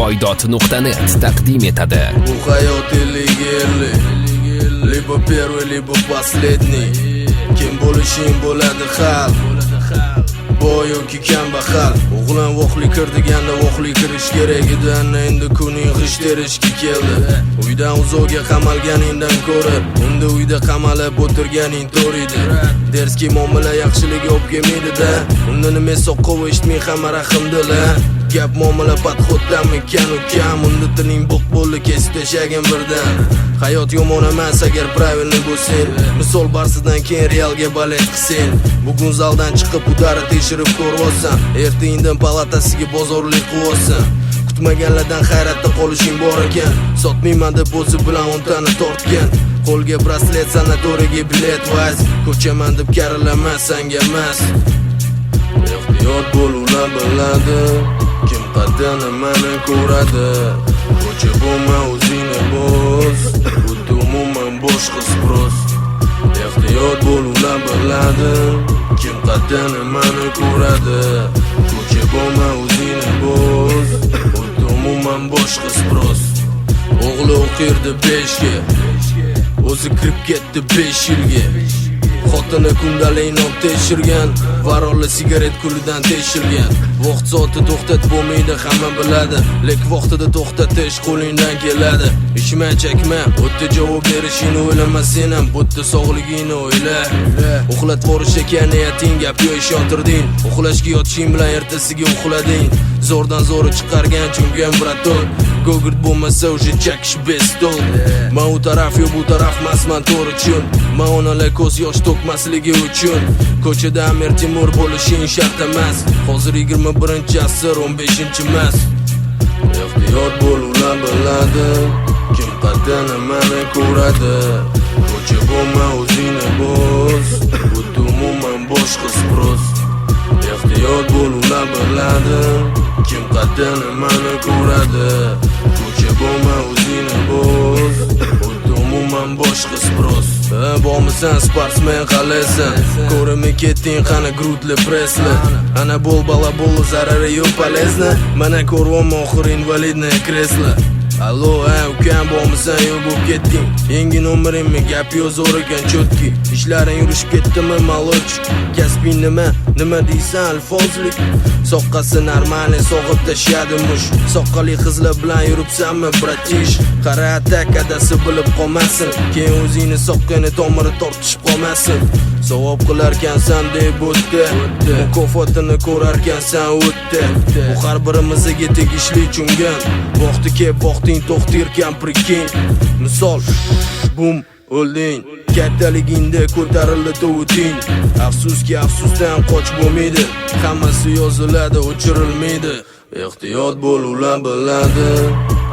Voydot.net taqdim etadi. Bu hayot illegalli, lибо первый, lибо последний. Kim bo'lishing bo'ladi hal, boy yoki kambag'al. O'g'lan voqli kir deganda voqli kirish kerak edi. Endi kuning g'ish terishga keldi. Uydan uzoqga qamalganingdan ko'ra unda uyda qamalib o'tirganing to'g'ri edi. Derski muomala yaxshiligi olib kelmaydi-da. Unda nima so'qqov eshitmay hamma rahimdila. Gap muomala podxoddan ekan ukam. Unda tiling bo'q bo'ldi kesib tashagan birdan. Hayot yomon emas agar правильный bo'lsang. Misol barsidan keyin realga balet qilsang. Bugun zaldan chiqib udari tekshirib ko'rvosan. Erta-indin palatasiga bozorlik qilvosan. Kutmaganlardan hayratda qolishing bor ekan. Sotmayman deb o'zi bilan 10 tani tortgan. Qo'lga braslet, sanatoriyaga bilet vaz. Ko'chaman deb karilamas, sanga emas. Ehtiyot bo'l, ular biladi. Kim qaddan nimani ko'radi. Ko'cha bo'lma, o'zingni bo'z. Bu umuman boshqa sпрос. Ehtiyot bo'l, ular biladi. Kim qaddan nimani ko'radi. Ko'cha bo'lma, o'zingni bo'z. Bu umuman boshqa sпрос. O'g'li o'qirdi 5 ga, o'zi kirib ketdi 5 yilga. Xotini kundalini olib tekshirgan, varolli sigaret kulidan tekshirgan. Vaqt soati to'xtatib bo'lmaydi, hamma biladi. Lek vaqtida to'xtatish qo'lingdan keladi. Ichma, chekma, o'tda javob berishingni o'ylama sen ham, bo'tda sog'ligingni o'yla. Uxlatib yuborish ekan niyating, gapga ishontirding. Uxlashga yotishing bilan ertasiga uxlading. Zo'rdan zo'ri chiqargan chungan braton. Gogurt bo'lmasa o'sha chakish bestol. Men u taraf yo bu taraf masman to'g'ri chun. Men onalar ko'z yosh to'kmasligi uchun. Ko'chada Amir Temur bo'lishing shart emas. Hozir 21-asr 15-emas. Ehtiyot bo'l, ular biladi. Kim qaddan nimani ko'radi. Ko'cha bo'lma, o'zingni bo'z. Bu umuman boshqa sпрос. Ehtiyot bo'l, ular biladi. Kim qaddan nimani ko'radi. Ko'cha bo'lma, o'zingni bo'z. Bu umuman boshqa sпрос. Bo'lmasan sportsmen qalaysan. Ko'rimi ketding qani grudli presli. Ana bo'l bala bo'l, zarari yo'q полезно. Mana ko'rvonman oxir invalidное кресло. Allo, ukam bo'lmasan yo'q bo'lib ketding. Yangi nomerimni gap yo'zor ekan chotki. Ishlaring yurishib ketdimi maloch? Kasbing nima? Nima deysan alfozlik? Soqqasi normali sog'ib tashladimush. Soqqali qizlar bilan yuribsanmi bratish? Qara takadasi bilib qolmasin. Keyin o'zingni soqqani tomiri tortishib qolmasin. Savob qilarkansan deb o'tdi. Mukofotini ko'rarkansan o'tdi. Bu har birimizga tegishli chungan. Vaqti kelib vaqting to'xtirkan prikin. Misol bum o'lding. Kattaligingda ko'tarildi tovuting. Afsuski afsusdan qoch bo'lmaydi. Hammasi yoziladi, o'chirilmaydi. Ehtiyot bo'l, ular biladi.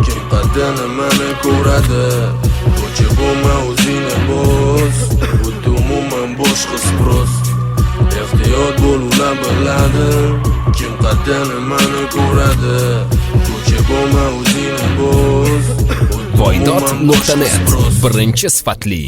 Kim qaddan nimani ko'radi. Ko'cha bo'lma, o'zingni bo'z. Bu umuman boshqa sпрос. Ehtiyot bo'l, ular biladi. Kim qaddan nimani ko'radi. Ko'cha bo'lma, o'zingni bo'z. Voydot.net birinchi sifatli